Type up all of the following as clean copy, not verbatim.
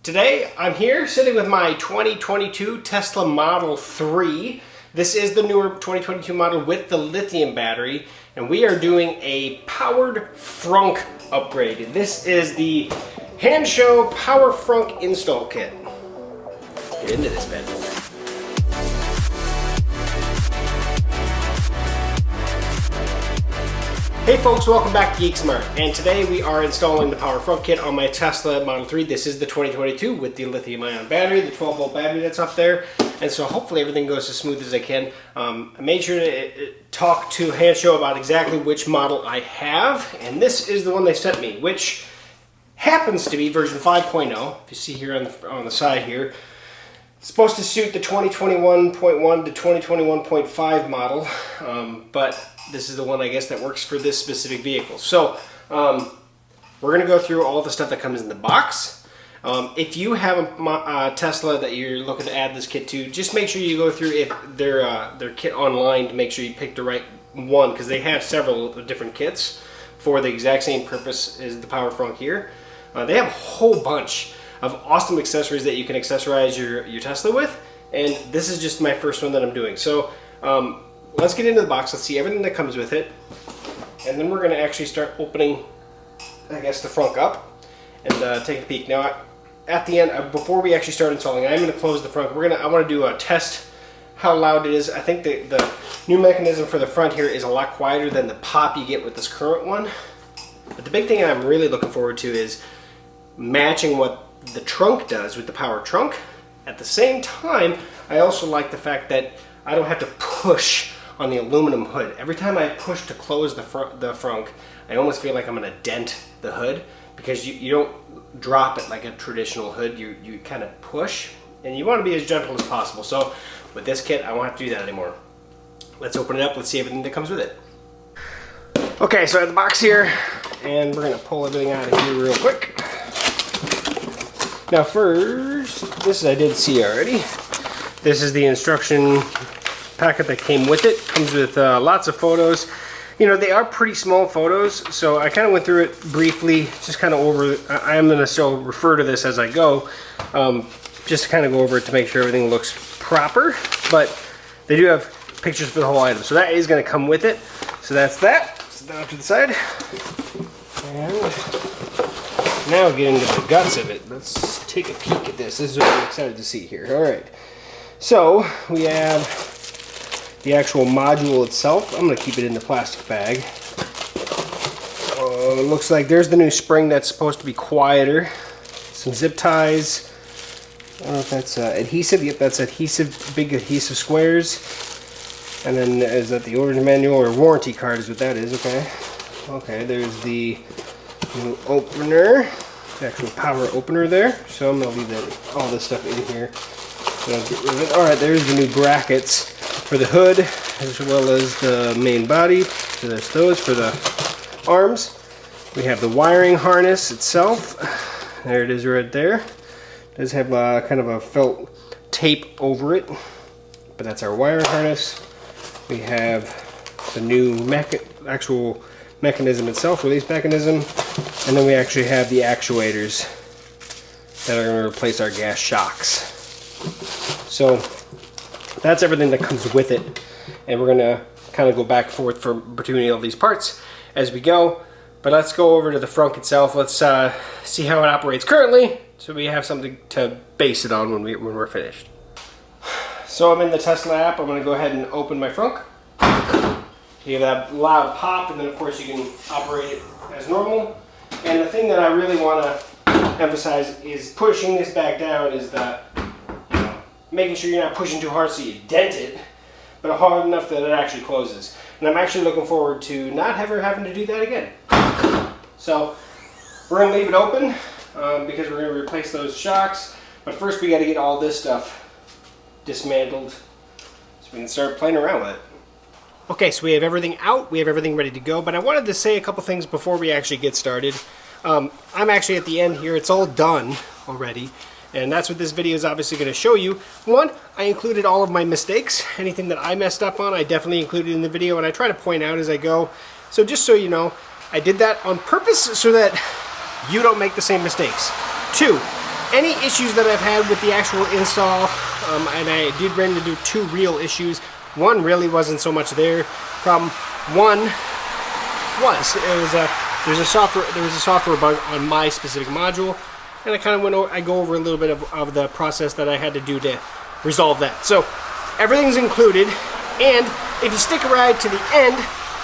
Today I'm here sitting with my 2022 Tesla Model 3. This is the newer 2022 model with the lithium battery, and we are doing a powered frunk upgrade. This is the HANSSHOW Power Frunk install kit. Get into this, man. Hey folks, welcome back to GeekSmart, and today we are installing the Power Frunk kit on my Tesla Model 3. This is the 2022 with the lithium-ion battery, the 12-volt battery that's up there, and so hopefully everything goes as smooth as I can. I made sure to talk to HANSSHOW about exactly which model I have, and this is the one they sent me, which happens to be version 5.0, if you see here on the side here. It's supposed to suit the 2021.1 to 2021.5 model, but this is the one, I guess, that works for this specific vehicle. So we're going to go through all the stuff that comes in the box. If you have a Tesla that you're looking to add this kit to, just make sure you go through their kit online to make sure you pick the right one, because they have several different kits for the exact same purpose as the Power Frunk here. They have a whole bunch of awesome accessories that you can accessorize your Tesla with, and this is just my first one that I'm doing. So let's get into the box, let's see everything that comes with it, and then we're going to actually start opening, I guess, the frunk up and take a peek. Now at the end, before we actually start installing, I'm going to close the frunk. I want to do a test how loud it is. I think the new mechanism for the front here is a lot quieter than the pop you get with this current one, but the big thing I'm really looking forward to is matching what the trunk does with the power trunk. At the same time, I also like the fact that I don't have to push on the aluminum hood. Every time I push to close the frunk, I almost feel like I'm going to dent the hood, because you don't drop it like a traditional hood. You kind of push, and you want to be as gentle as possible. So with this kit, I won't have to do that anymore. Let's open it up. Let's see everything that comes with it. Okay, so I have the box here, and we're going to pull everything out of here real quick. Now first, this I did see already. This is the instruction packet that came with it. Comes with lots of photos. You know, they are pretty small photos, so I kind of went through it briefly, just kind of over. I'm going to still refer to this as I go, just to kind of go over it to make sure everything looks proper. But they do have pictures for the whole item, so that is going to come with it. So that's that. Sit down to the side. And now get into the guts of it. Let's take a peek at this. This is what I'm excited to see here. All right. So we have the actual module itself. I'm going to keep it in the plastic bag. It looks like there's the new spring that's supposed to be quieter. Some zip ties. I don't know if that's adhesive. Yep, that's adhesive, big adhesive squares. And then is that the owner's manual or warranty card is what that is. Okay. Okay, there's the new opener, the actual power opener there. So I'm going to leave all this stuff in here. Alright, there's the new brackets for the hood as well as the main body. So there's those for the arms. We have the wiring harness itself. There it is right there. It does have kind of a felt tape over it, but that's our wiring harness. We have the new actual mechanism itself, release mechanism, and then we actually have the actuators that are going to replace our gas shocks. So that's everything that comes with it, and we're going to kind of go back and forth between all these parts as we go. But let's go over to the frunk itself. Let's see how it operates currently, so we have something to base it on when we're finished. So I'm in the Tesla app. I'm going to go ahead and open my frunk. You have that loud pop, and then of course you can operate it as normal. And the thing that I really want to emphasize is pushing this back down is that, you know, making sure you're not pushing too hard so you dent it, but hard enough that it actually closes. And I'm actually looking forward to not ever having to do that again. So we're going to leave it open because we're going to replace those shocks. But first we got to get all this stuff dismantled so we can start playing around with it. Okay, so we have everything out, we have everything ready to go, but I wanted to say a couple things before we actually get started. I'm actually at the end here, it's all done already, and that's what this video is obviously going to show you. One, I included all of my mistakes. Anything that I messed up on, I definitely included in the video, and I try to point out as I go. So just so you know, I did that on purpose so that you don't make the same mistakes. Two, any issues that I've had with the actual install, and I did run into 2 real issues. One really wasn't so much their problem. One was there was a software bug on my specific module, and I go over a little bit of the process that I had to do to resolve that. So everything's included, and if you stick around to the end,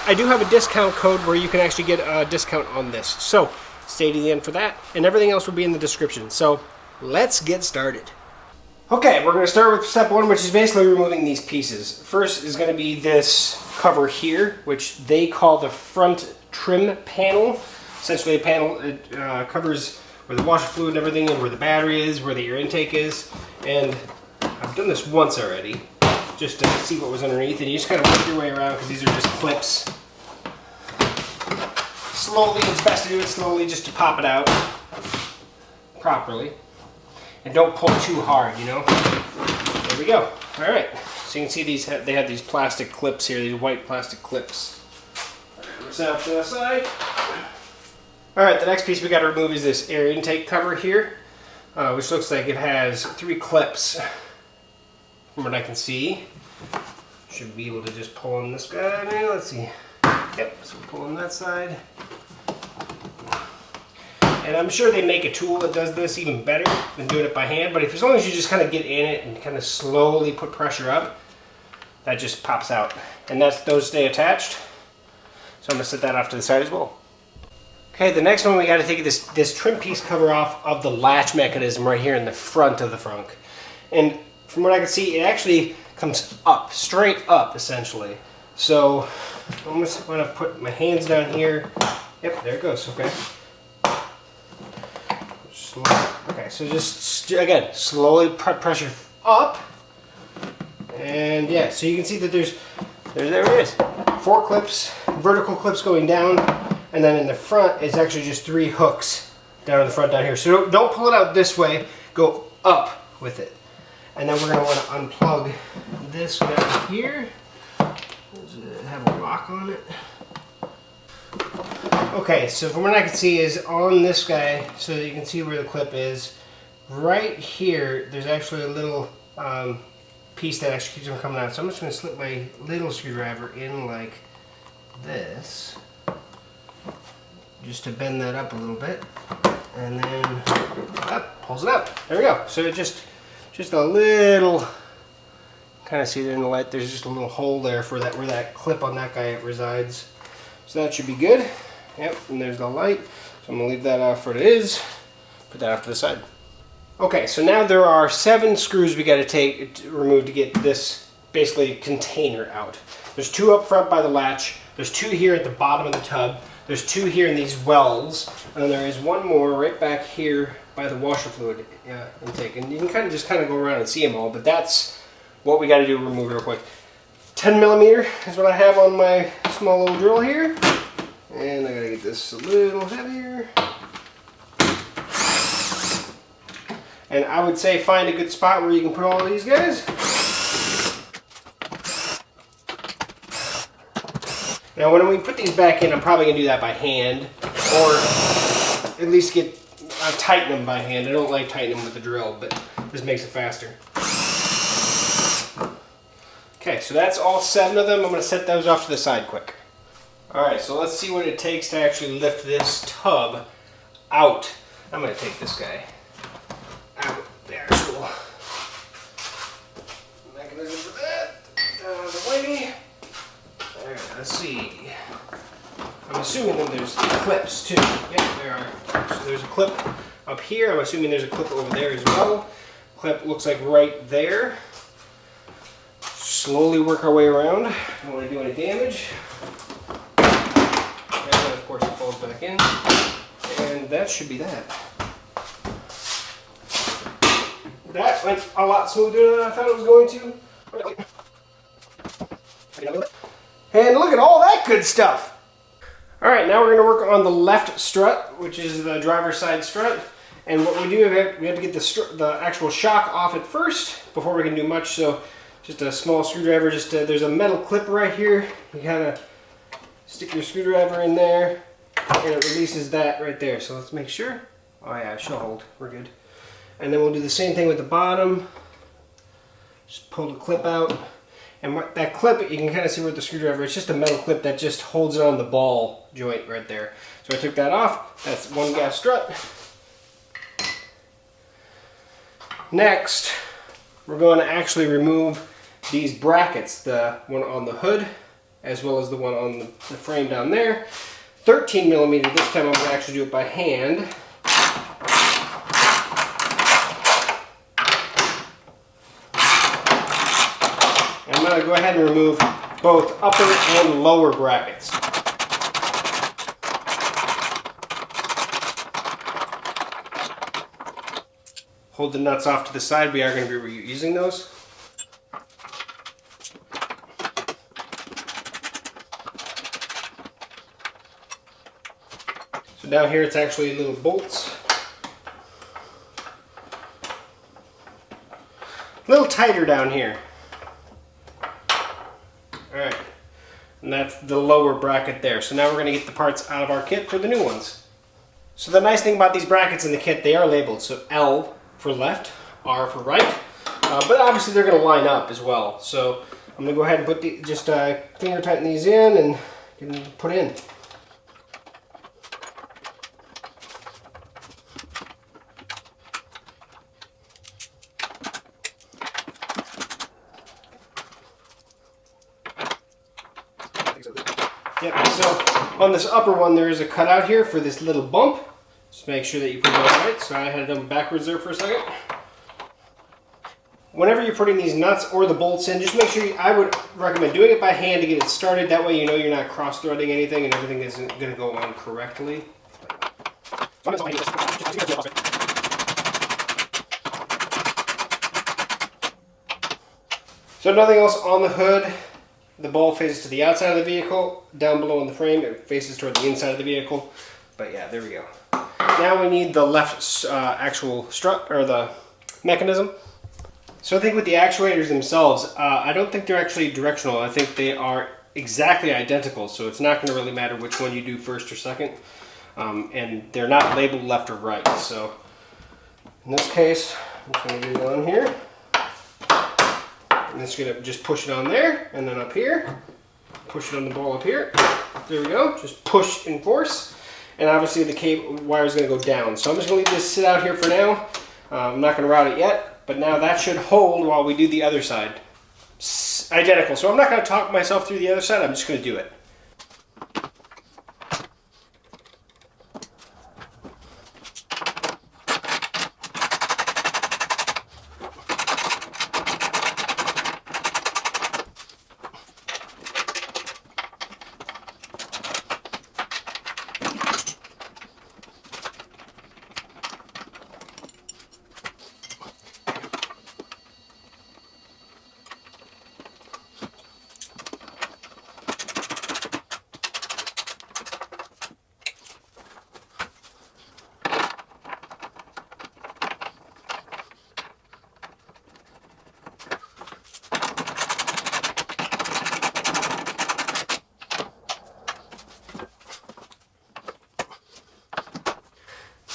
I do have a discount code where you can actually get a discount on this. So stay to the end for that, and everything else will be in the description. So let's get started. Okay, we're going to start with step 1, which is basically removing these pieces. First is going to be this cover here, which they call the front trim panel. Essentially a panel, it covers where the washer fluid and everything, and where the battery is, where the air intake is. And I've done this once already, just to see what was underneath, and you just kind of work your way around because these are just clips. Slowly, it's best to do it slowly just to pop it out properly. And don't pull too hard, you know. There we go. All right. So you can see they have these plastic clips here, these white plastic clips. All right, let's set up to the side. All right, the next piece we got to remove is this air intake cover here, which looks like it has 3 clips. From what I can see, should be able to just pull on this guy. Maybe, let's see. Yep. So we'll pull on that side. And I'm sure they make a tool that does this even better than doing it by hand, but as long as you just kind of get in it and kind of slowly put pressure up, that just pops out. And those stay attached. So I'm going to set that off to the side as well. Okay, the next one we got to take this trim piece cover off of the latch mechanism right here in the front of the frunk. And from what I can see, it actually comes up, straight up essentially. So I'm just going to put my hands down here. Yep, there it goes, okay. Okay, so just again slowly pressure up, and yeah, so you can see that there it is, 4 clips, vertical clips going down, and then in the front it's actually just 3 hooks down in the front down here. So don't pull it out this way, go up with it, and then we're going to want to unplug this down here. Does it have a lock on it? Okay, so from what I can see is on this guy, so that you can see where the clip is, right here, there's actually a little piece that actually keeps them coming out. So I'm just going to slip my little screwdriver in like this, just to bend that up a little bit, and then up, pulls it out. There we go. So it just a little, kind of see there in the light, there's just a little hole there for that, where that clip on that guy resides. So that should be good. Yep, and there's the light. So I'm going to leave that off for what it is. Put that off to the side. Okay, so now there are 7 screws we got to remove to get this basically container out. There's 2 up front by the latch. There's 2 here at the bottom of the tub. There's 2 here in these wells. And then there is 1 more right back here by the washer fluid intake. And you can kind of go around and see them all, but that's what we got to do, remove real quick. 10 millimeter is what I have on my small little drill here. And I gotta get this a little heavier. And I would say find a good spot where you can put all of these guys. Now when we put these back in, I'm probably gonna do that by hand, or at least tighten them by hand. I don't like tightening them with the drill, but this makes it faster. Okay, so that's all 7 of them. I'm gonna set those off to the side quick. Alright, so let's see what it takes to actually lift this tub out. I'm going to take this guy out. The actual mechanism for that. Out of the way. Alright, let's see. I'm assuming that there's clips too. Yep, there are. So there's a clip up here. I'm assuming there's a clip over there as well. Clip looks like right there. Slowly work our way around. Don't want to do any damage. And of course it falls back in, and that should be that. That went a lot smoother than I thought it was going to. And look at all that good stuff! Alright, now we're going to work on the left strut, which is the driver's side strut. And what we do, we have to get the actual shock off it first before we can do much. So just a small screwdriver, there's a metal clip right here. You kind of stick your screwdriver in there, and it releases that right there. So let's make sure. Oh yeah, it should hold. We're good. And then we'll do the same thing with the bottom. Just pull the clip out. And that clip, you can kind of see with the screwdriver, it's just a metal clip that just holds it on the ball joint right there. So I took that off. That's one gas strut. Next, we're going to actually remove these brackets, the one on the hood, as well as the one on the frame down there. 13 millimeter, this time I'm going to actually do it by hand. I'm going to go ahead and remove both upper and lower brackets. Hold the nuts off to the side, we are going to be reusing those. So down here it's actually little bolts. A little tighter down here. Alright, and that's the lower bracket there. So now we're going to get the parts out of our kit for the new ones. So the nice thing about these brackets in the kit, they are labeled. So L for left, R for right, but obviously they're going to line up as well. So I'm going to go ahead and put finger tighten these in and get them put in. Yep, so on this upper one there is a cutout here for this little bump. Just make sure that you put it all right. So I had them backwards there for a second. Whenever you're putting these nuts or the bolts in, just make sure I would recommend doing it by hand to get it started. That way you know you're not cross-threading anything and everything is going to go on correctly. So nothing else on the hood. The ball faces to the outside of the vehicle. Down below on the frame, it faces toward the inside of the vehicle. But yeah, there we go. Now we need the left actual strut, or the mechanism. So I think with the actuators themselves, I don't think they're actually directional. I think they are exactly identical. So it's not going to really matter which one you do first or second. And they're not labeled left or right. So in this case, I'm just going to do one here. I'm just going to just push it on there, and then up here. Push it on the ball up here. There we go. Just push and force. And obviously the cable wire is going to go down. So I'm just going to leave this sit out here for now. I'm not going to route it yet, but now that should hold while we do the other side. Identical. So I'm not going to talk myself through the other side. I'm just going to do it.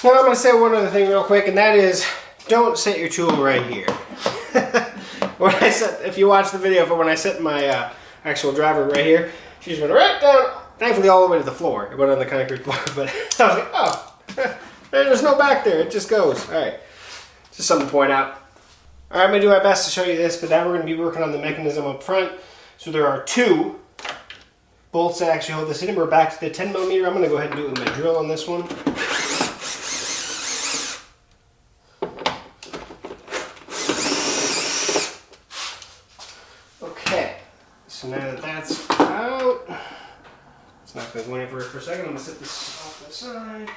Now I'm going to say one other thing real quick, and that is, don't set your tool right here. If you watch the video for when I set my actual driver right here, she just went right down, thankfully all the way to the floor. It went on the concrete floor, but I was like, oh, there's no back there, it just goes. Alright, just something to point out. Alright, I'm going to do my best to show you this, but now we're going to be working on the mechanism up front. So there are two bolts that actually hold this in. We're back to the 10 millimeter. I'm going to go ahead and do it with my drill on this one. So now that that's out, it's not going to go anywhere for a second. I'm going to set this off to the side.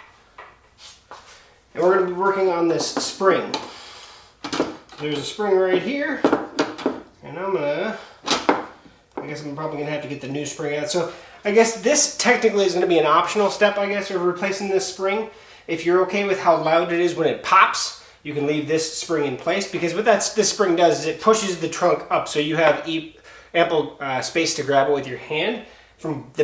And we're going to be working on this spring. There's a spring right here. And I guess I'm probably going to have to get the new spring out. So I guess this technically is going to be an optional step, I guess, of replacing this spring. If you're okay with how loud it is when it pops, you can leave this spring in place. Because what this spring does is it pushes the trunk up so you have ample space to grab it with your hand from the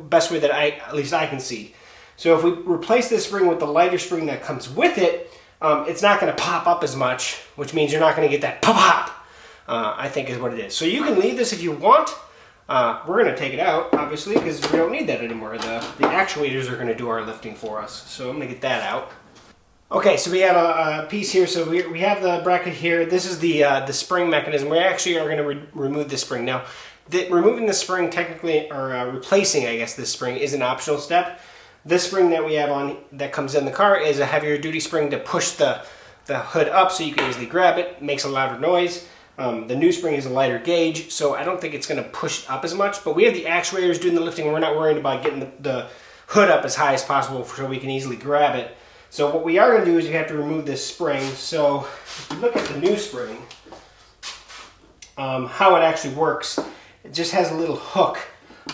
best way that at least I can see. So if we replace this spring with the lighter spring that comes with it, it's not going to pop up as much, which means you're not going to get that pop, I think is what it is. So you can leave this if you want. We're going to take it out, obviously, because we don't need that anymore. The actuators are going to do our lifting for us. So I'm going to get that out. Okay, so we have a piece here. So we have the bracket here. This is the spring mechanism. We actually are going to remove the spring. Now, removing the spring technically, or replacing, I guess, this spring is an optional step. This spring that we have on, that comes in the car, is a heavier duty spring to push the hood up so you can easily grab it. It makes a louder noise. The new spring is a lighter gauge, so I don't think it's going to push up as much. But we have the actuators doing the lifting, and we're not worried about getting the hood up as high as possible so we can easily grab it. So what we are going to do is you have to remove this spring. So if you look at the new spring, how it actually works, it just has a little hook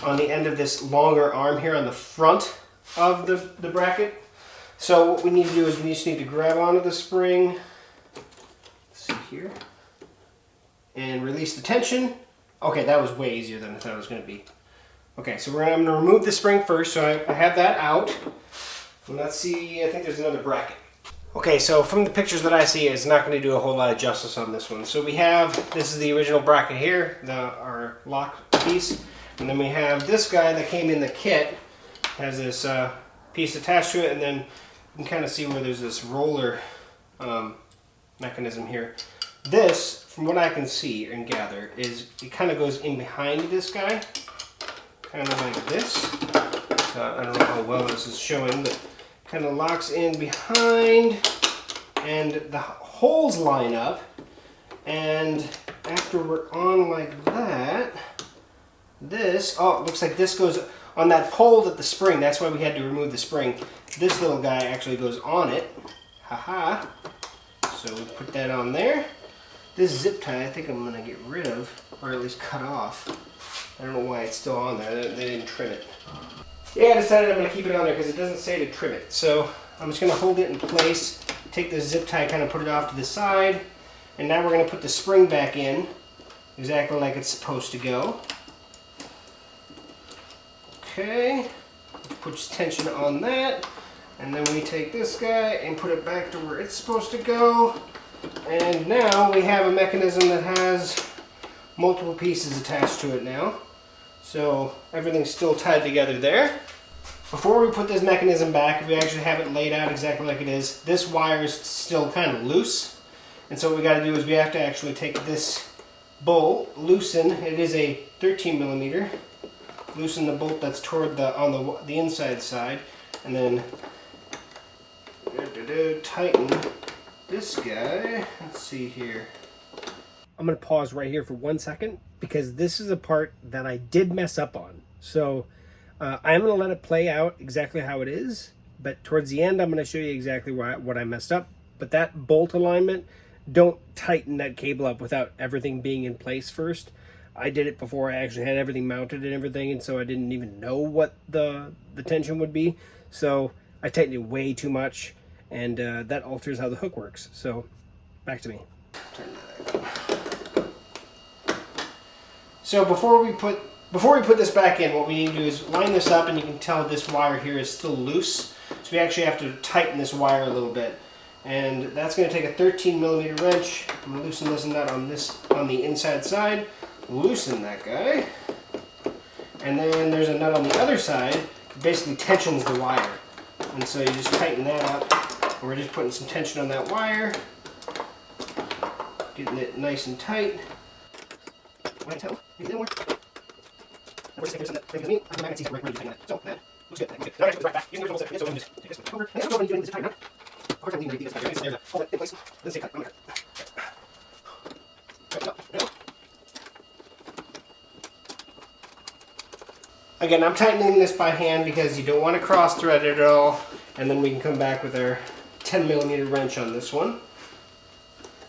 on the end of this longer arm here on the front of the bracket. So what we need to do is we just need to grab onto the spring, let's see here, and release the tension. Okay, that was way easier than I thought it was going to be. Okay, so I'm going to remove the spring first, so I have that out. And let's see, I think there's another bracket. Okay, so from the pictures that I see, it's not going to do a whole lot of justice on this one. So we have, this is the original bracket here, our lock piece. And then we have this guy that came in the kit, has this piece attached to it, and then you can kind of see where there's this roller mechanism here. This, from what I can see and gather, is it kind of goes in behind this guy, kind of like this. So I don't know how well this is showing, but kind of locks in behind, and the holes line up, and after we're on like that, this, oh, it looks like this goes on that pole at the spring. That's why we had to remove the spring. This little guy actually goes on it. Haha. So we put that on there. This zip tie I think I'm going to get rid of, or at least cut off. I don't know why it's still on there. They didn't trim it. Yeah, I decided I'm going to keep it on there because it doesn't say to trim it. So I'm just going to hold it in place, take the zip tie, kind of put it off to the side, and now we're going to put the spring back in exactly like it's supposed to go. Okay, put tension on that, and then we take this guy and put it back to where it's supposed to go, and now we have a mechanism that has multiple pieces attached to it now. So everything's still tied together there. Before we put this mechanism back, if we actually have it laid out exactly like it is, this wire is still kind of loose, and so what we got to do is we have to actually take this bolt, loosen, it is a 13 millimeter, loosen the bolt that's toward on the inside side, and then tighten this guy. Let's see here. I'm going to pause right here for 1 second because this is a part that I did mess up on. So I'm going to let it play out exactly how it is, but towards the end I'm going to show you exactly what I messed up. But that bolt alignment, don't tighten that cable up without everything being in place first. I did it before I actually had everything mounted and everything, and so I didn't even know what the tension would be. So I tightened it way too much, and that alters how the hook works. So back to me. Turn that on. So before we put this back in, what we need to do is line this up, and you can tell this wire here is still loose. So we actually have to tighten this wire a little bit. And that's going to take a 13 millimeter wrench. I'm going to loosen this nut on the inside side. Loosen that guy. And then there's a nut on the other side that basically tensions the wire. And so you just tighten that up. We're just putting some tension on that wire. Getting it nice and tight. When I tell, it didn't work. We're just going to because me, I can see where you're tighten that. So that looks good. That looks good. Now I actually right back. Using the original set. So we can just take this over. And let's go over and do this tighten up. Of course, I need to do this. There's a hold it in place. Let's take cut. Again, I'm tightening this by hand because you don't want to cross thread it at all, and then we can come back with our 10 millimeter wrench on this one.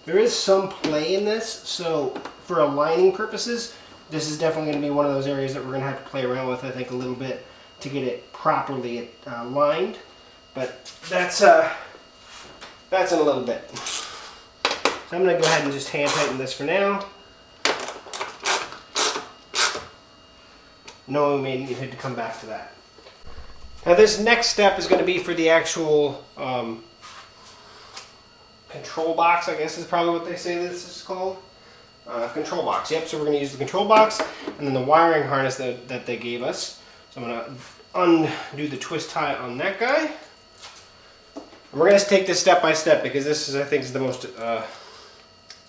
There is some play in this, so for aligning purposes, this is definitely going to be one of those areas that we're going to have to play around with, I think, a little bit to get it properly lined. But that's in a little bit. So I'm going to go ahead and just hand tighten this for now. Knowing we may need to come back to that. Now this next step is going to be for the actual control box, I guess is probably what they say this is called. Control box. Yep, so we're going to use the control box and then the wiring harness that they gave us. So I'm going to undo the twist tie on that guy. And we're going to take this step by step because this is, I think, is the most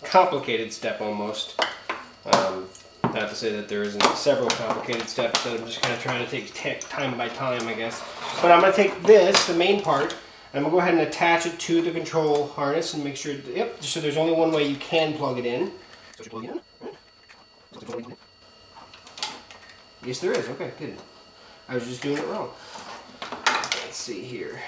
complicated step almost. Not to say that there isn't several complicated steps, that I'm just kind of trying to take time by time, I guess. But I'm going to take this, the main part, and I'm going to go ahead and attach it to the control harness and make sure, yep, so there's only one way you can plug it in. So you plug it in, right? Yes, there is. Okay, good. I was just doing it wrong. Let's see here.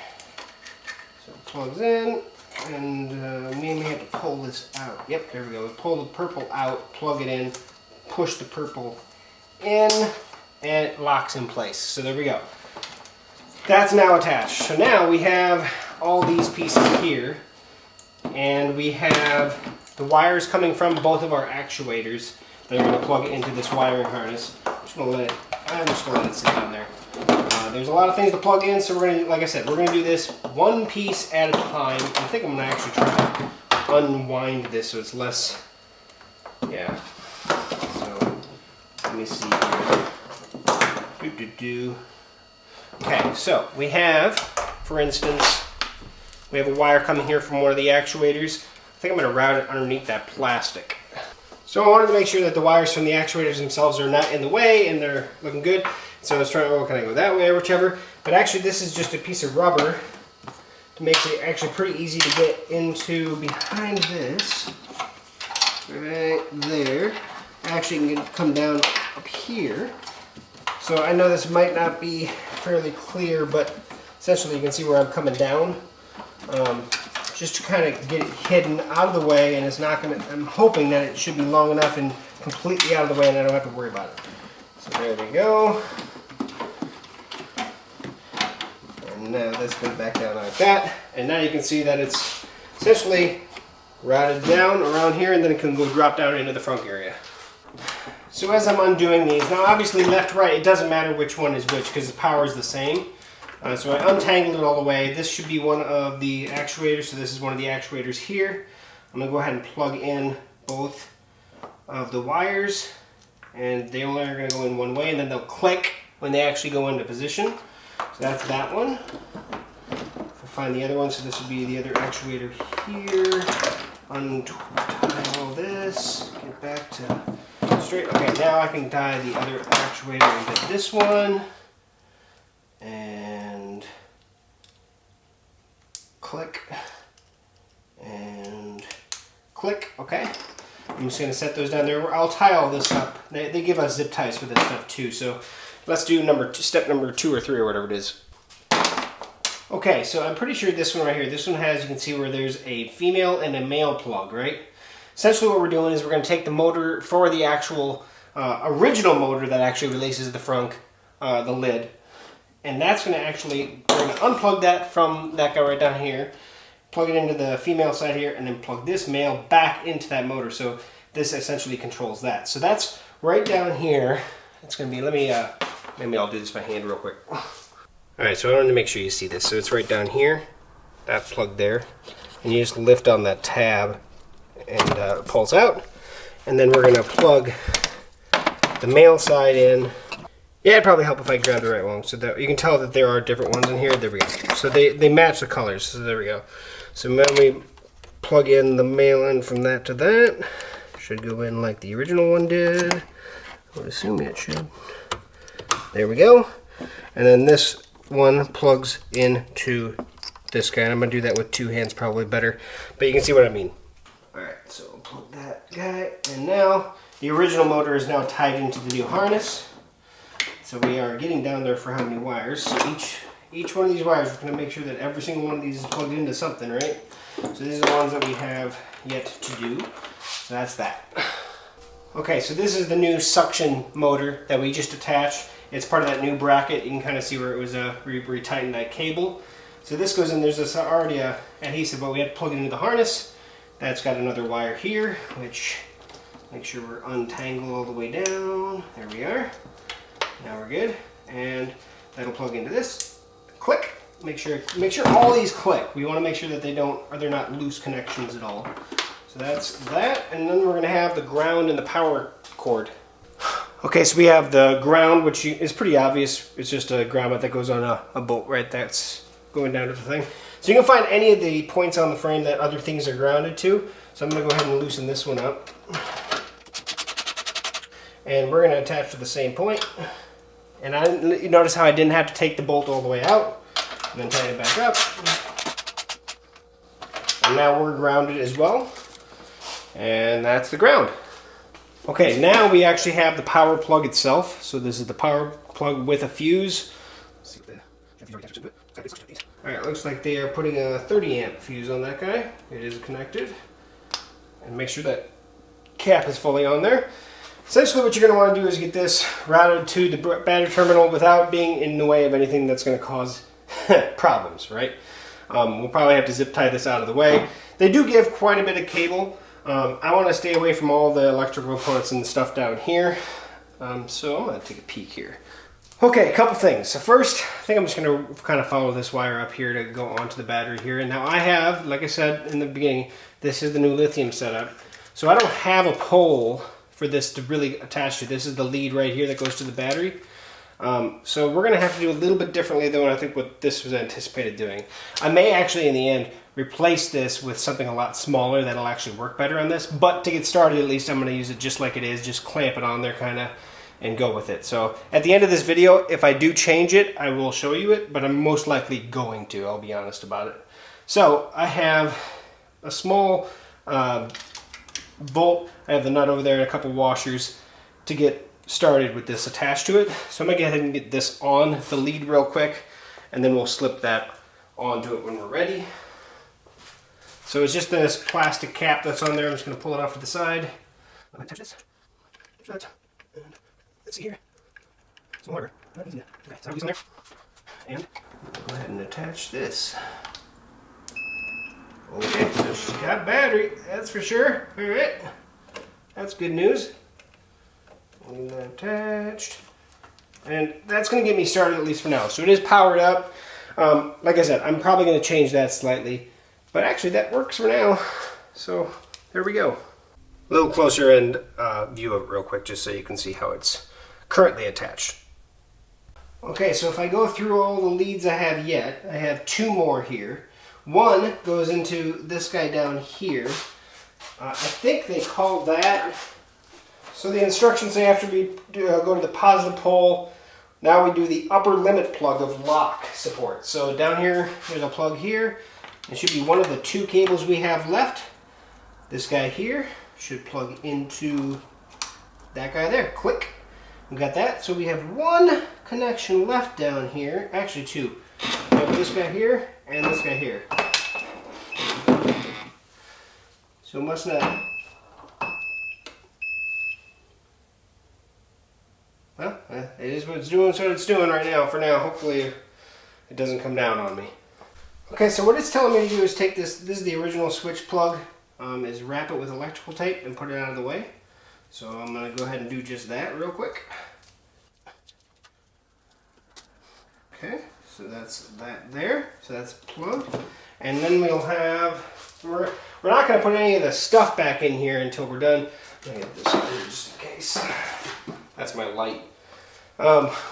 So it plugs in, and maybe we have to pull this out. Yep, there we go. We pull the purple out, plug it in, push the purple in, and it locks in place. So there we go. That's now attached. So now we have all these pieces here, and we have the wires coming from both of our actuators that are going to plug it into this wiring harness. I'm just going to let it sit down there. There's a lot of things to plug in, so we're going to, like I said, we're going to do this one piece at a time. I think I'm going to actually try to unwind this so it's less, yeah. So let me see here. Okay, so we have, for instance, we have a wire coming here from one of the actuators. I think I'm going to route it underneath that plastic. So I wanted to make sure that the wires from the actuators themselves are not in the way and they're looking good. So I was trying to, well, can I go that way or whichever? But actually this is just a piece of rubber to make it actually pretty easy to get into behind this. Right there. Actually you can come down up here. So I know this might not be fairly clear, but essentially you can see where I'm coming down. Just to kind of get it hidden out of the way, and it's not going to, I'm hoping that it should be long enough and completely out of the way and I don't have to worry about it. So there we go. And now this goes back down like that. And now you can see that it's essentially routed down around here, and then it can go drop down into the front area. So as I'm undoing these, now obviously left, right, it doesn't matter which one is which because the power is the same. So I untangled it all the way. This should be one of the actuators, so this is one of the actuators here. I'm going to go ahead and plug in both of the wires, and they only are going to go in one way, and then they'll click when they actually go into position. So that's that one. If I find the other one, so this would be the other actuator here. Untie all this, get back to straight. Okay, now I can tie the other actuator into this one. And click and click. Okay, I'm just going to set those down there. I'll tie all this up. They give us zip ties for this stuff too, so let's do step number 2 or 3 or whatever it is. Okay, so I'm pretty sure this one right here, this one has, you can see where there's a female and a male plug, right? Essentially what we're doing is we're going to take the motor for the actual original motor that actually releases the frunk, the lid. And that's going to actually, we're going to unplug that from that guy right down here, plug it into the female side here, and then plug this male back into that motor. So this essentially controls that. So that's right down here. It's going to be, maybe I'll do this by hand real quick. Alright, so I wanted to make sure you see this. So it's right down here, that plug there. And you just lift on that tab and it pulls out. And then we're going to plug the male side in. Yeah, it'd probably help if I grabbed the right one, so that you can tell that there are different ones in here. There we go. So they match the colors, so there we go. So when we plug in the male in from that to that, should go in like the original one did. I would assume it should. There we go. And then this one plugs into this guy. And I'm going to do that with 2 hands, probably better. But you can see what I mean. Alright, so I'll plug that guy. And now the original motor is now tied into the new harness. So we are getting down there for how many wires. So each one of these wires, we're going to make sure that every single one of these is plugged into something, right? So these are the ones that we have yet to do. So that's that. Okay, so this is the new suction motor that we just attached. It's part of that new bracket. You can kind of see where it was retightened that cable. So this goes in, there's already a adhesive, but we have to plug it into the harness. That's got another wire here, which, make sure we're untangled all the way down. There we are. Now we're good, and that'll plug into this. Click, make sure all these click. We want to make sure that they're not loose connections at all. So that's that, and then we're going to have the ground and the power cord. Okay, so we have the ground, which is pretty obvious. It's just a ground that goes on a bolt right there. It's going down to the thing. So you can find any of the points on the frame that other things are grounded to. So I'm going to go ahead and loosen this one up. And we're going to attach to the same point. And you notice how I didn't have to take the bolt all the way out, and then tighten it back up. And now we're grounded as well. And that's the ground. Okay, now we actually have the power plug itself. So this is the power plug with a fuse. Alright, looks like they are putting a 30 amp fuse on that guy. It is connected. And make sure that cap is fully on there. Essentially what you're going to want to do is get this routed to the battery terminal without being in the way of anything that's going to cause problems, right? We'll probably have to zip tie this out of the way. They do give quite a bit of cable. I want to stay away from all the electrical components and the stuff down here. So I'm going to take a peek here. Okay, a couple things. So first, I think I'm just going to kind of follow this wire up here to go onto the battery here. And now I have, like I said in the beginning, this is the new lithium setup. So I don't have a pole for this to really attach to. This is the lead right here that goes to the battery. So we're going to have to do a little bit differently than I think what this was anticipated doing. I may actually in the end replace this with something a lot smaller that'll actually work better on this, but to get started at least I'm going to use it just like it is, just clamp it on there kind of and go with it. So at the end of this video, if I do change it, I will show you it, but I'm most likely going to, I'll be honest about it. So I have a small bolt, I have the nut over there and a couple washers to get started with this attached to it. So I'm going to go ahead and get this on the lead real quick, and then we'll slip that onto it when we're ready. So it's just this plastic cap that's on there. I'm just going to pull it off to the side. I'm going to touch this. And let's see here. Some water. Okay, so I'm there. And go ahead and attach this. Okay, so she's got battery, that's for sure. All right, that's good news. And attached. And that's going to get me started at least for now. So it is powered up. Like I said, I'm probably going to change that slightly. But actually that works for now. So there we go. A little closer end view of it real quick just so you can see how it's currently attached. Okay, so if I go through all the leads I have yet, I have two more here. One goes into this guy down here. I think they call that, so the instructions say after we go to the positive pole, now we do the upper limit plug of lock support. So down here, there's a plug here. It should be one of the two cables we have left. This guy here should plug into that guy there. Click. We got that. So we have one connection left down here. Actually two. We have this guy here and this guy here. So it must not. Well, it is what it's doing, so it's doing right now for now. Hopefully it doesn't come down on me. Okay, so what it's telling me to do is take this is the original switch plug, is wrap it with electrical tape and put it out of the way. So I'm going to go ahead and do just that real quick. Okay, so that's that there. So that's plugged. And then we'll have, we're not going to put any of the stuff back in here until we're done. Let me get this here just in case. That's my light.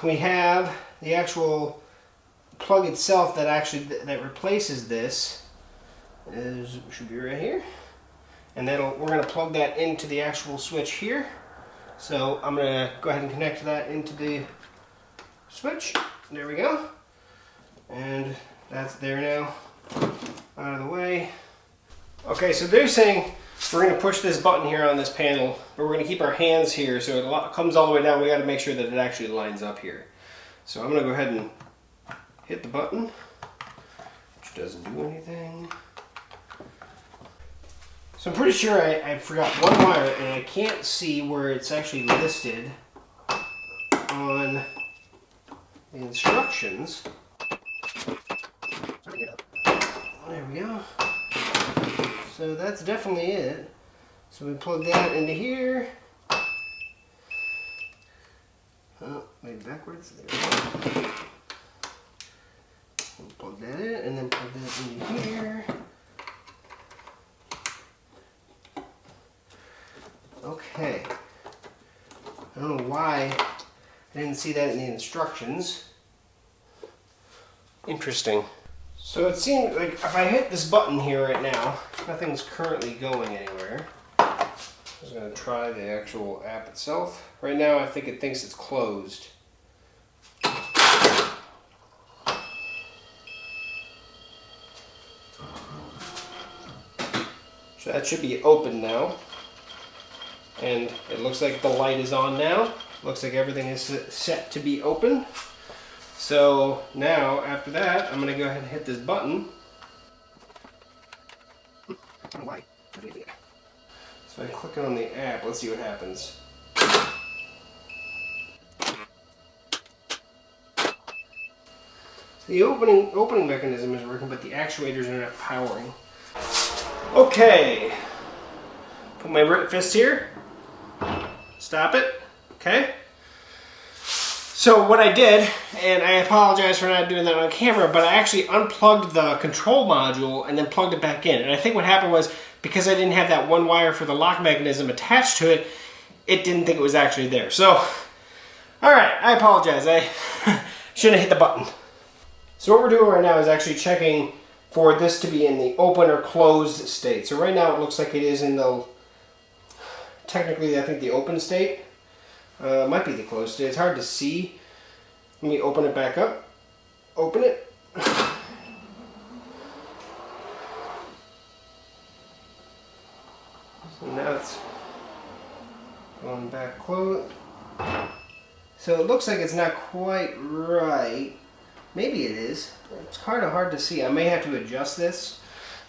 We have the actual plug itself that replaces this. Should be right here. And then we're going to plug that into the actual switch here. So I'm going to go ahead and connect that into the switch. There we go. And that's there now. Out of the way. Okay, so they're saying we're going to push this button here on this panel, but we're going to keep our hands here so it comes all the way down. We got to make sure that it actually lines up here. So I'm going to go ahead and hit the button, which doesn't do anything. So I'm pretty sure I forgot one wire, and I can't see where it's actually listed on the instructions. There we go. So that's definitely it. So we plug that into here. Oh, maybe backwards. There we go. Plug that in, and then plug that in here. Okay. I don't know why I didn't see that in the instructions. Interesting. So it seems like if I hit this button here right now, nothing's currently going anywhere. I'm just going to try the actual app itself. Right now I think it thinks it's closed. So that should be open now. And it looks like the light is on now. Looks like everything is set to be open. So now, after that, I'm going to go ahead and hit this button. Why? So I click on the app. Let's see what happens. So the opening mechanism is working, but the actuators are not powering. Okay. Put my right fist here. Stop it. Okay. So what I did, and I apologize for not doing that on camera, but I actually unplugged the control module and then plugged it back in. And I think what happened was, because I didn't have that one wire for the lock mechanism attached to it, it didn't think it was actually there. So, alright, I apologize. I shouldn't have hit the button. So what we're doing right now is actually checking for this to be in the open or closed state. So right now it looks like it is in the, technically I think the open state. Might be the closed state. It's hard to see. Let me open it back up. Open it. So now it's going back closed. So it looks like it's not quite right. Maybe it is. It's kind of hard to see. I may have to adjust this.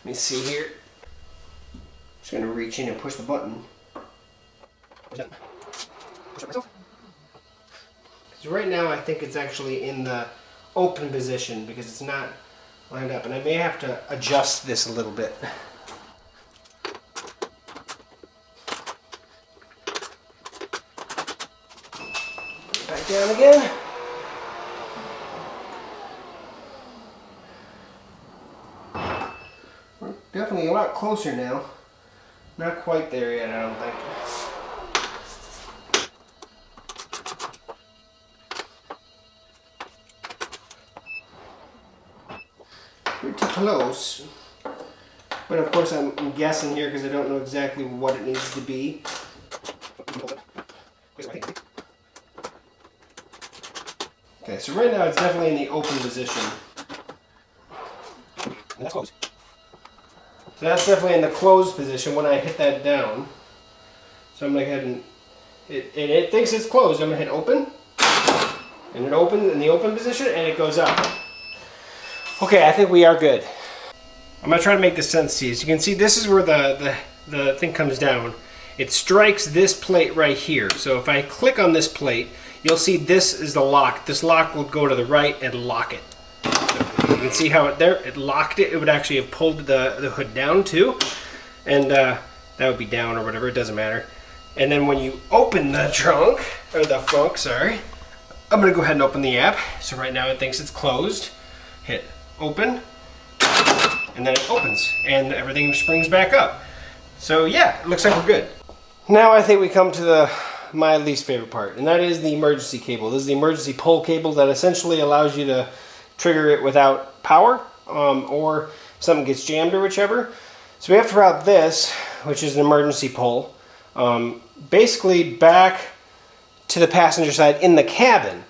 Let me see here. I'm just going to reach in and push the button. Push it myself. Because right now I think it's actually in the open position because it's not lined up. And I may have to adjust this a little bit. Back down again. We're definitely a lot closer now. Not quite there yet, I don't think. Pretty close. But of course I'm guessing here because I don't know exactly what it needs to be. Okay, so right now it's definitely in the open position. And that's closed. So that's definitely in the closed position when I hit that down. So I'm going to go ahead and it thinks it's closed. I'm going to hit open. And it opens in the open position and it goes up. Okay, I think we are good. I'm going to try to make this sense to you. As you can see, this is where the thing comes down. It strikes this plate right here. So if I click on this plate, you'll see this is the lock. This lock will go to the right and lock it. So you can see how it locked it. It would actually have pulled the hood down too. And that would be down or whatever, it doesn't matter. And then when you open the trunk, or the frunk, sorry, I'm going to go ahead and open the app. So right now it thinks it's closed. Hit open, and then it opens, and everything springs back up. So yeah, it looks like we're good. Now I think we come to my least favorite part, and that is the emergency cable. This is the emergency pull cable that essentially allows you to trigger it without power, or if something gets jammed or whichever. So we have to route this, which is an emergency pull, basically back to the passenger side in the cabin.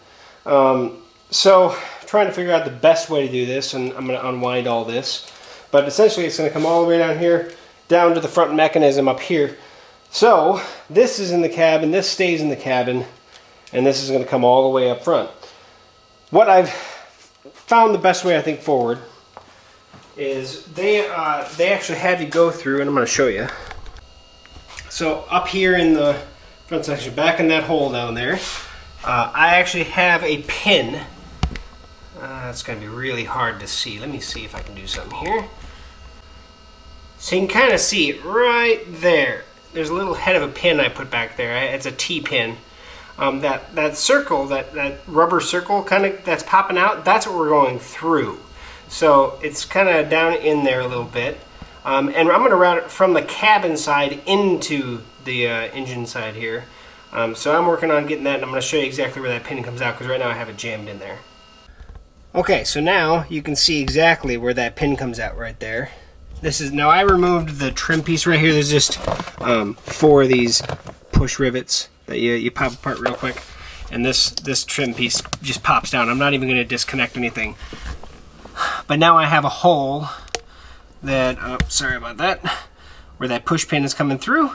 So trying to figure out the best way to do this, and I'm going to unwind all this. But essentially it's going to come all the way down here, down to the front mechanism up here. So this is in the cabin, this stays in the cabin, and this is going to come all the way up front. What I've found the best way I think forward is they actually had to go through, and I'm going to show you. So up here in the front section, back in that hole down there, I actually have a pin. It's going to be really hard to see. Let me see if I can do something here. So you can kind of see it right there. There's a little head of a pin I put back there. It's a T-pin. That circle, that rubber circle kind of that's popping out, that's what we're going through. So it's kind of down in there a little bit. And I'm going to route it from the cabin side into the engine side here. So I'm working on getting that, and I'm going to show you exactly where that pin comes out, because right now I have it jammed in there. Okay, so now you can see exactly where that pin comes out right there. This is, now I removed the trim piece right here. There's just 4 of these push rivets that you pop apart real quick. And this trim piece just pops down. I'm not even going to disconnect anything. But now I have a hole that, oh, sorry about that, where that push pin is coming through.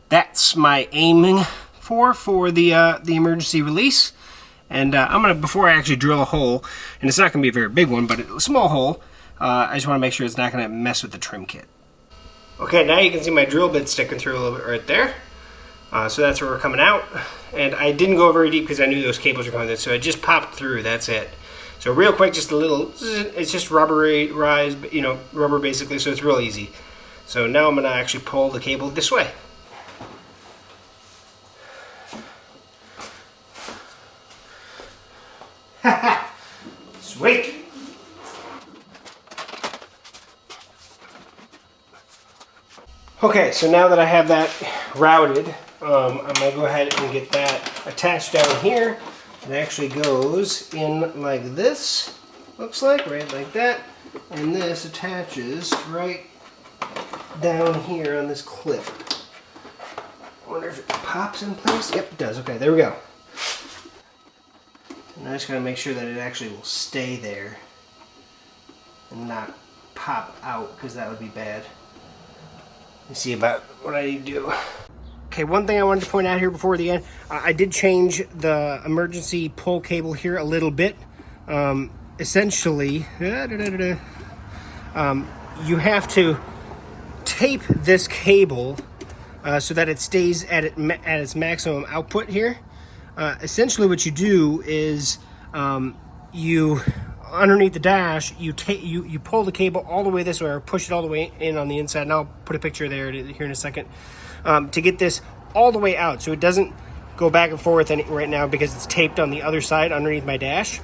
That's my aiming for the emergency release. And I'm gonna, before I actually drill a hole, and it's not gonna be a very big one, but a small hole, I just wanna make sure it's not gonna mess with the trim kit. Okay, now you can see my drill bit sticking through a little bit right there. So that's where we're coming out. And I didn't go very deep because I knew those cables were going through, so I just popped through, that's it. So real quick, just a little, it's just rubberized, you know, rubber basically, so it's real easy. So now I'm gonna actually pull the cable this way. Sweet! Okay, so now that I have that routed, I'm going to go ahead and get that attached down here. It actually goes in like this, looks like, right like that. And this attaches right down here on this clip. I wonder if it pops in place. Yep, it does. Okay, there we go. And I just got to make sure that it actually will stay there and not pop out, because that would be bad. Let me see about what I need to do. Okay, one thing I wanted to point out here before the end, I did change the emergency pull cable here a little bit. Essentially, you have to tape this cable so that it stays at its maximum output here. Essentially what you do is you, underneath the dash, you pull the cable all the way this way, or push it all the way in on the inside, and I'll put a picture there here in a second, to get this all the way out so it doesn't go back and forth right now, because it's taped on the other side underneath my dash,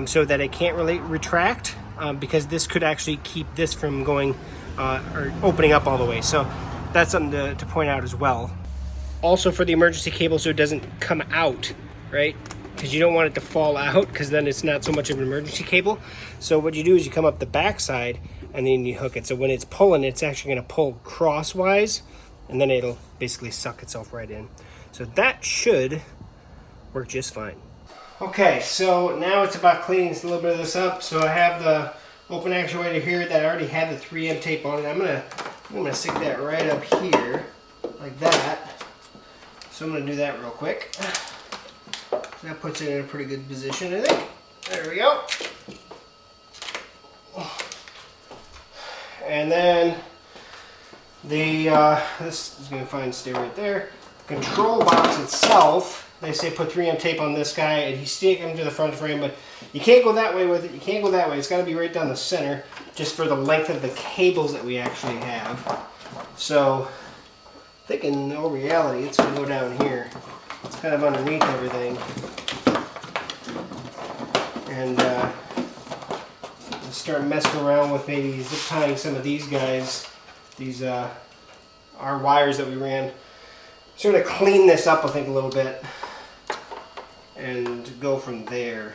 so that it can't really retract, because this could actually keep this from going or opening up all the way. So that's something to point out as well. Also for the emergency cable, so it doesn't come out, right? Because you don't want it to fall out, because then it's not so much of an emergency cable. So what you do is you come up the back side and then you hook it. So when it's pulling, it's actually going to pull crosswise, and then it'll basically suck itself right in. So that should work just fine. Okay, so now it's about cleaning a little bit of this up. So I have the open actuator here that I already had the 3M tape on it. I'm gonna stick that right up here, like that. So I'm going to do that real quick. That puts it in a pretty good position, I think. There we go. And then this is going to fine stay right there. The control box itself, they say put 3M tape on this guy and you stick him to the front frame, but you can't go that way with it. You can't go that way. It's got to be right down the center, just for the length of the cables that we actually have. So I think in all reality, it's going to go down here. It's kind of underneath everything. And start messing around with maybe zip tying some of these guys. These our wires that we ran. Sort of clean this up, I think, a little bit. And go from there.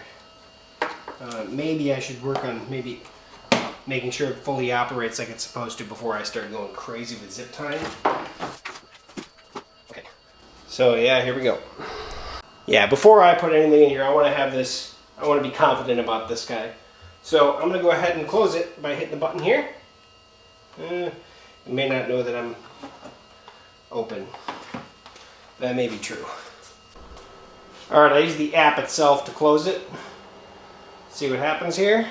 Maybe I should work on maybe making sure it fully operates like it's supposed to before I start going crazy with zip tying. So yeah, here we go. Yeah, before I put anything in here, I want to have this, I want to be confident about this guy. So I'm going to go ahead and close it by hitting the button here. You may not know that I'm open. That may be true. Alright, I use the app itself to close it. See what happens here.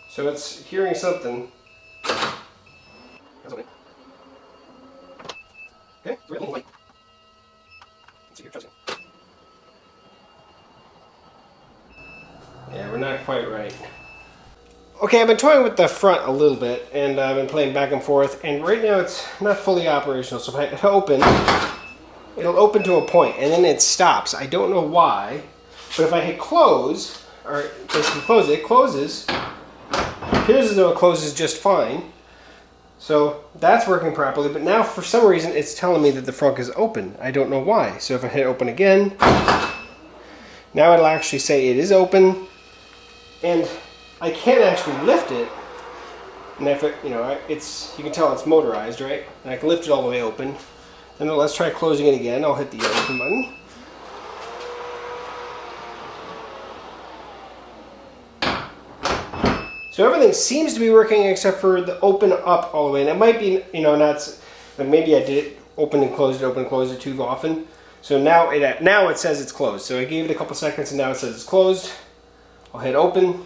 So it's hearing something. Okay, wait. Let's see here, trust me. Yeah, we're not quite right. Okay, I've been toying with the front a little bit, and I've been playing back and forth, and right now it's not fully operational, so if I hit open, it'll open to a point, and then it stops. I don't know why, but if I hit close, or basically close it, it closes. It appears as though it closes just fine. So that's working properly, but now for some reason it's telling me that the frunk is open. I don't know why. So if I hit open again, now it'll actually say it is open, and I can't actually lift it. And if it, you know, you can tell it's motorized, right? And I can lift it all the way open. Then let's try closing it again. I'll hit the open button. So everything seems to be working except for the open up all the way. And it might be, you know, not, maybe I did it open and close it too often. So now it says it's closed. So I gave it a couple seconds and now it says it's closed. I'll hit open.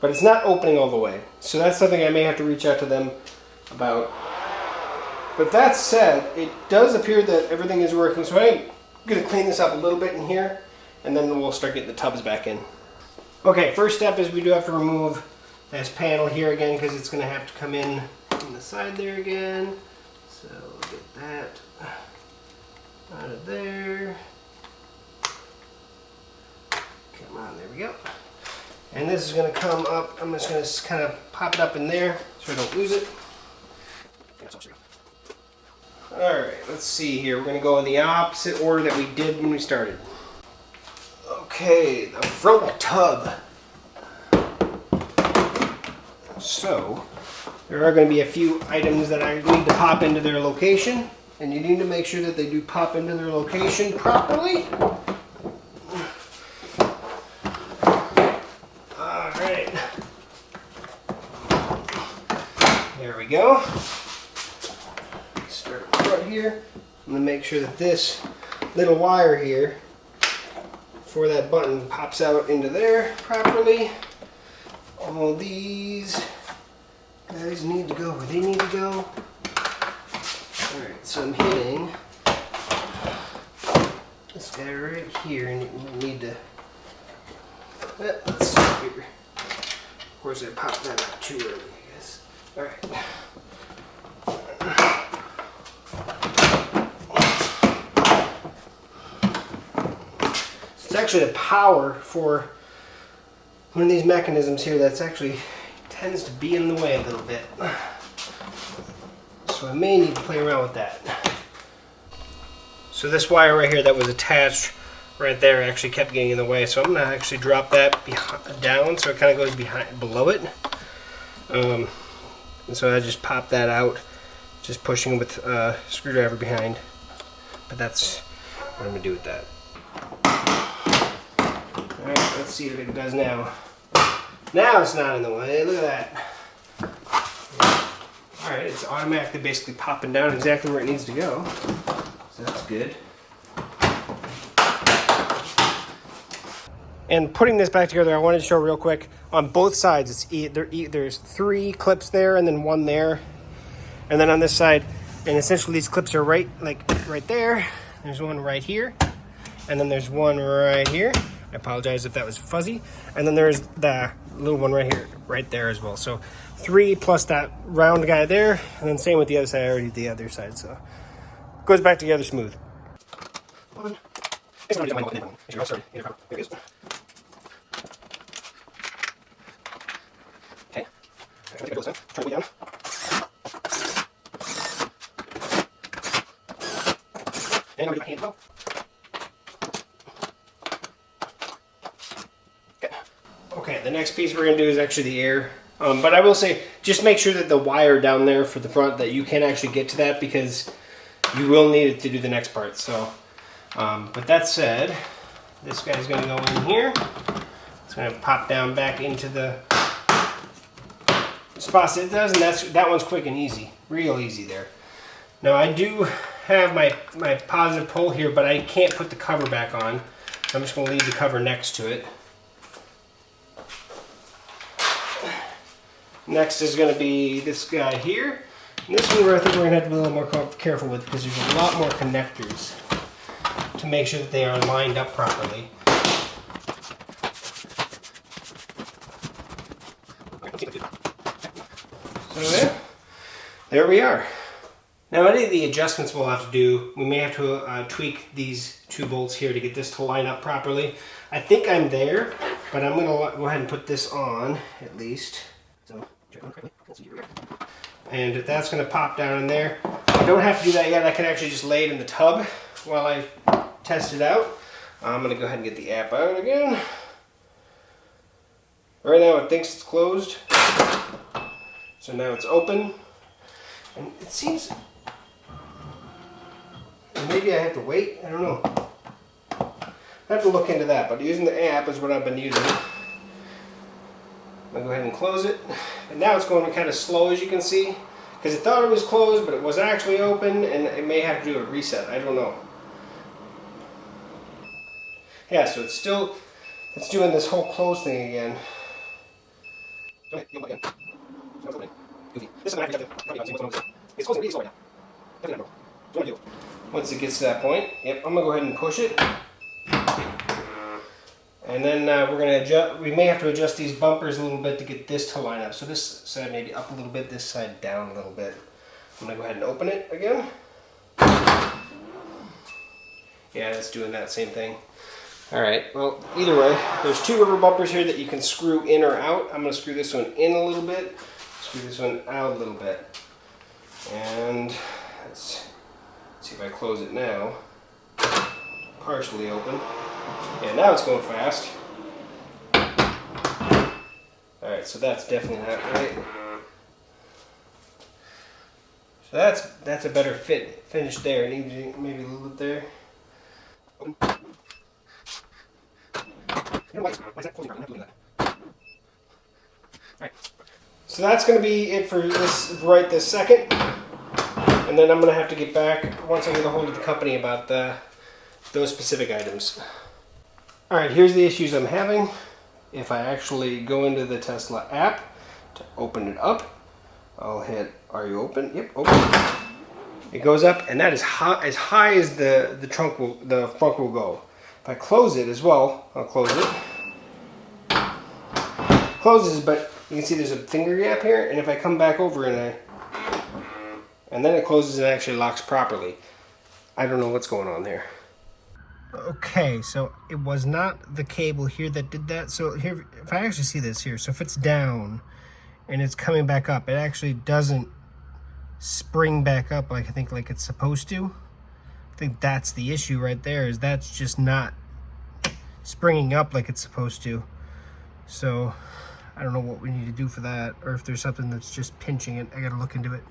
But it's not opening all the way. So that's something I may have to reach out to them about. But that said, it does appear that everything is working. So I'm going to clean this up a little bit in here, and then we'll start getting the tubs back in. Okay, first step is we do have to remove this panel here again, because it's going to have to come in on the side there again. So we'll get that out of there. Come on, there we go. And this is going to come up. I'm just going to kind of pop it up in there so I don't lose it. Alright, let's see here. We're going to go in the opposite order that we did when we started. Okay, the frunk tub. So, there are going to be a few items that I need to pop into their location. And you need to make sure that they do pop into their location properly. Alright. There we go. Start up front here. I'm going to make sure that this little wire here for that button pops out into there properly. All these guys need to go where they need to go. Alright, so I'm hitting this guy right here, and you need to, let's see here. Of course I popped that out too early, I guess. Alright. It's actually the power for one of these mechanisms here that's actually tends to be in the way a little bit. So I may need to play around with that. So this wire right here that was attached right there actually kept getting in the way. So I'm going to actually drop that down so it kind of goes below it. And so I just pop that out, just pushing with a screwdriver behind. But that's what I'm going to do with that. Alright, let's see what it does now. Now it's not in the way, look at that. Alright, it's automatically basically popping down exactly where it needs to go. So that's good. And putting this back together, I wanted to show real quick, on both sides, there's 3 clips there and then 1 there. And then on this side, and essentially these clips are right there. There's one right here. And then there's one right here. I apologize if that was fuzzy. And then there's the little one right here, right there as well. So 3 plus that round guy there, and then same with the other side. I already did the other side, so it goes back together smooth. Okay. Turn it down. And I'll get my hand well. Okay, the next piece we're going to do is actually the air. But I will say, just make sure that the wire down there for the front, that you can actually get to that, because you will need it to do the next part. So, but that said, this guy's going to go in here. It's going to pop down back into the spots it does, and that one's quick and easy. Real easy there. Now I do have my positive pole here, but I can't put the cover back on. So I'm just going to leave the cover next to it. Next is going to be this guy here. And this one I think we're going to have to be a little more careful with, because there's a lot more connectors to make sure that they are lined up properly. there we are. Now any of the adjustments we'll have to do, we may have to tweak these 2 bolts here to get this to line up properly. I think I'm there, but I'm gonna go ahead and put this on at least. So, and that's gonna pop down in there. I don't have to do that yet. I can actually just lay it in the tub while I test it out. I'm gonna go ahead and get the app out again. Right now it thinks it's closed. So now it's open. And it seems, maybe I have to wait, I don't know. I have to look into that, but using the app is what I've been using. I'm gonna go ahead and close it. And now it's going kind of slow, as you can see, because it thought it was closed, but it was actually open, and it may have to do a reset, I don't know. Yeah, so it's doing this whole close thing again. It's closing really slow right now. Once it gets to that point, yep, I'm gonna go ahead and push it. And then we're gonna adjust, we may have to adjust these bumpers a little bit to get this to line up. So this side maybe up a little bit, this side down a little bit. I'm gonna go ahead and open it again. Yeah, it's doing that same thing. Alright, well, either way, there's 2 rubber bumpers here that you can screw in or out. I'm gonna screw this one in a little bit, screw this one out a little bit. And let's see if I close it now. Partially open. Yeah, now it's going fast. Alright, so that's definitely not right. So that's a better finish there. Maybe a little bit there. Open. Alright. So that's going to be it for right this second. And then I'm going to have to get back once I get a hold of the company about those specific items. Alright, here's the issues I'm having. If I actually go into the Tesla app to open it up, I'll hit, are you open? Yep, open. It goes up, and that is high as the frunk will go. If I close it as well, I'll close it. Closes, but you can see there's a finger gap here, and if I come back over and then it closes and actually locks properly. I don't know what's going on there. Okay, so it was not the cable here that did that. So here, if I actually see this here, so if it's down and it's coming back up, it actually doesn't spring back up like I think like it's supposed to. I think that's the issue right there, is that's just not springing up like it's supposed to. So I don't know what we need to do for that, or if there's something that's just pinching it. I gotta look into it.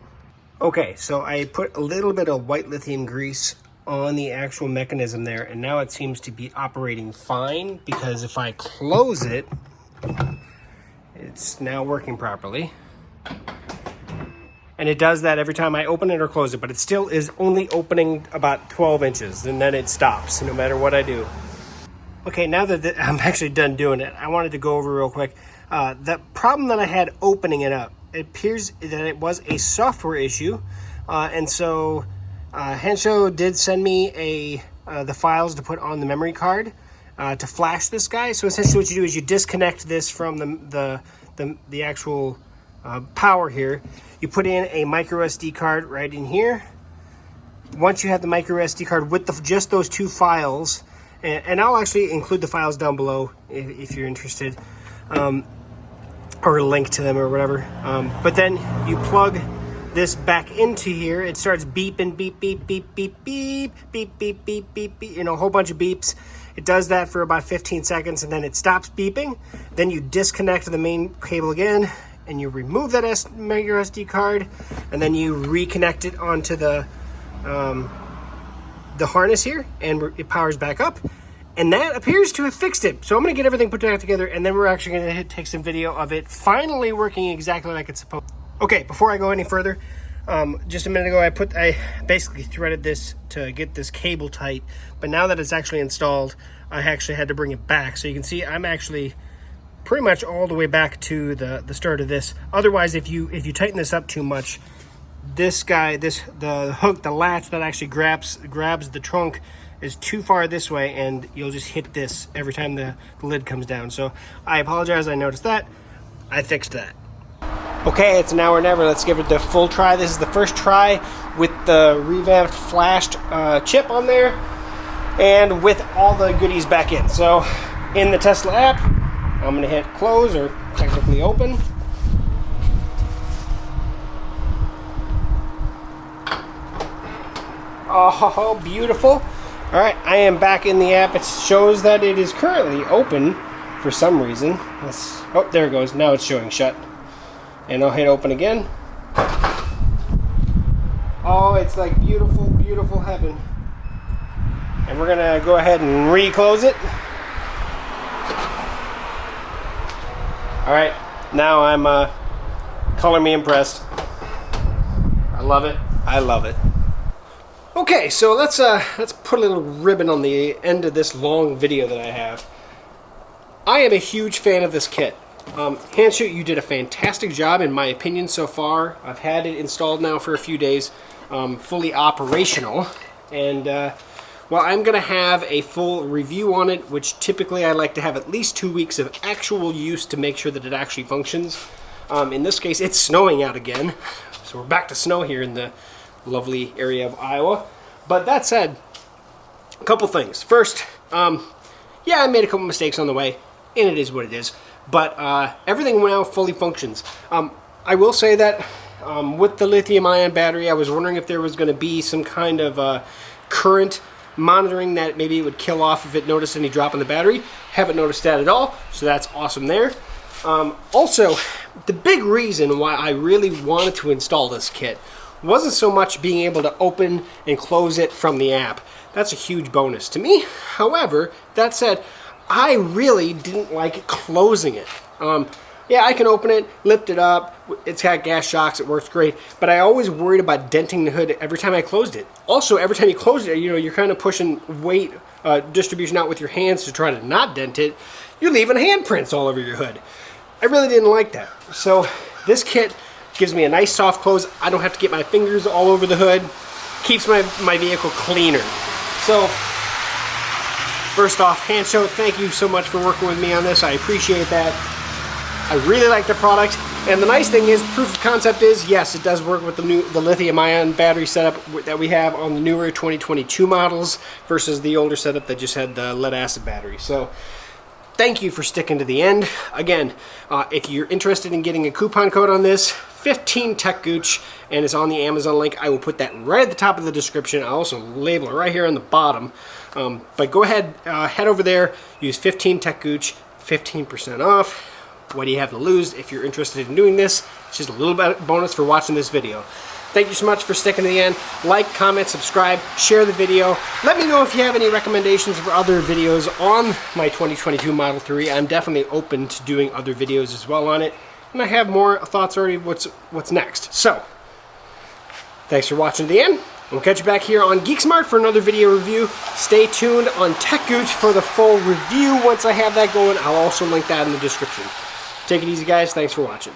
Okay, so I put a little bit of white lithium grease on the actual mechanism there, and now it seems to be operating fine, because if I close it, it's now working properly. And it does that every time I open it or close it, but it still is only opening about 12 inches, and then it stops no matter what I do. Okay, now that I'm actually done doing it, I wanted to go over real quick. The problem that I had opening it up, it appears that it was a software issue, and so HANSSHOW did send me the files to put on the memory card to flash this guy. So essentially what you do is you disconnect this from the actual power here. You put in a micro SD card right in here. Once you have the micro SD card with just those 2 files, and I'll actually include the files down below if you're interested, or a link to them or whatever. But then you plug this back into here. It starts beeping, beep, beep, beep, beep, beep, beep, beep, beep, beep, beep, you know, a whole bunch of beeps. It does that for about 15 seconds, and then it stops beeping. Then you disconnect the main cable again, and you remove that micro SD card, and then you reconnect it onto the harness here, and it powers back up. And that appears to have fixed it. So I'm going to get everything put back together, and then we're actually going to take some video of it finally working exactly like it's supposed to. Okay, before I go any further, just a minute ago I basically threaded this to get this cable tight, but now that it's actually installed, I actually had to bring it back. So you can see I'm actually pretty much all the way back to the start of this. Otherwise, if you tighten this up too much, this guy, the hook, the latch that actually grabs the trunk is too far this way, and you'll just hit this every time the lid comes down. So I apologize, I noticed that. I fixed that. Okay, it's now or never. Let's give it the full try. This is the first try with the revamped flashed chip on there and with all the goodies back in. So in the Tesla app, I'm going to hit close, or technically open. Oh, beautiful. All right, I am back in the app. It shows that it is currently open for some reason. Oh, there it goes. Now it's showing shut. And I'll hit open again. Oh, it's like beautiful, beautiful heaven. And we're gonna go ahead and re-close it. All right, now I'm color me impressed. I love it. I love it. Okay, so let's put a little ribbon on the end of this long video that I have. I am a huge fan of this kit. HANSSHOW, you did a fantastic job in my opinion so far. I've had it installed now for a few days, fully operational, and well, I'm going to have a full review on it, which typically I like to have at least 2 weeks of actual use to make sure that it actually functions. In this case, it's snowing out again, so we're back to snow here in the lovely area of Iowa. But that said, a couple things. First, yeah, I made a couple mistakes on the way, and it is what it is. But everything now fully functions. I will say that with the lithium-ion battery, I was wondering if there was going to be some kind of current monitoring that maybe it would kill off if it noticed any drop in the battery. Haven't noticed that at all, so that's awesome there. Also, the big reason why I really wanted to install this kit wasn't so much being able to open and close it from the app. That's a huge bonus to me. However, that said, I really didn't like closing it. Yeah, I can open it, lift it up, it's got gas shocks, it works great, but I always worried about denting the hood every time I closed it. Also, every time you close it, you know, you're kind of pushing weight distribution out with your hands to try to not dent it. You're leaving handprints all over your hood. I really didn't like that. So this kit gives me a nice soft close. I don't have to get my fingers all over the hood. Keeps my vehicle cleaner. So first off, HANSSHOW, thank you so much for working with me on this. I appreciate that. I really like the product. And the nice thing is, the proof of concept is, yes, it does work with the lithium-ion battery setup that we have on the newer 2022 models versus the older setup that just had the lead-acid battery. So thank you for sticking to the end. Again, if you're interested in getting a coupon code on this, 15 Tech Gooch, and it's on the Amazon link. I will put that right at the top of the description. I'll also label it right here on the bottom. But go ahead, head over there, use 15 Tech Gooch, 15% off. What do you have to lose if you're interested in doing this? It's just a little bit bonus for watching this video. Thank you so much for sticking to the end. Like, comment, subscribe, share the video. Let me know if you have any recommendations for other videos on my 2022 Model 3. I'm definitely open to doing other videos as well on it. And I have more thoughts already of what's next. So, thanks for watching to the end. We'll catch you back here on GeekSmart for another video review. Stay tuned on Tech Gooch for the full review. Once I have that going, I'll also link that in the description. Take it easy, guys. Thanks for watching.